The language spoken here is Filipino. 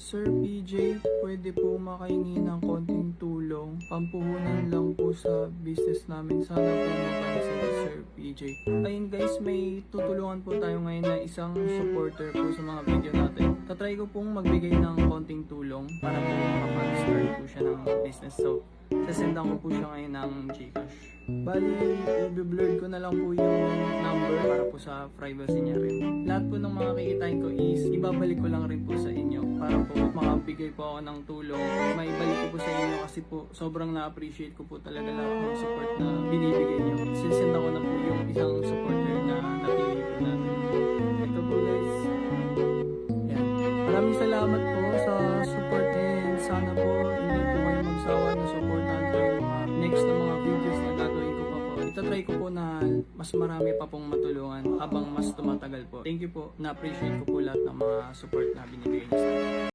Sir PJ, pwede po makahingi ng konting tulong. Pampuhunan lang po sa business namin. Sana po mapansin ni Sir PJ. Ayun guys, may tutulungan po tayo ngayon na isang supporter po sa mga video natin. Tatry ko pong magbigay ng konting tulong para po makapag-start po siya ng business. So, sasendan ko po siya ngayon ng Gcash. Bali, i-blur ko na lang po yung number para po sa privacy niya rin. Lahat po ng mga kikitain ko is ibabalik ko lang rin po sa inyo para po makabigay po ako ng tulong. Maibalik ko po sa inyo kasi po sobrang na-appreciate ko po talaga lahat ng support na binibigay niyo. Sisend ako na po yung isang supporter na napili po natin. Ito po guys. Yan. Maraming salamat po sa support and sana po hindi po kayo magsawa na supportan po yung next na mga videos na gagawin ko pa po. Itatry ko po na mas marami pa pong matulungan habang mas tumatagal po. Thank you po. Na-appreciate ko po lahat ng mga support na binibigay niyo sa akin.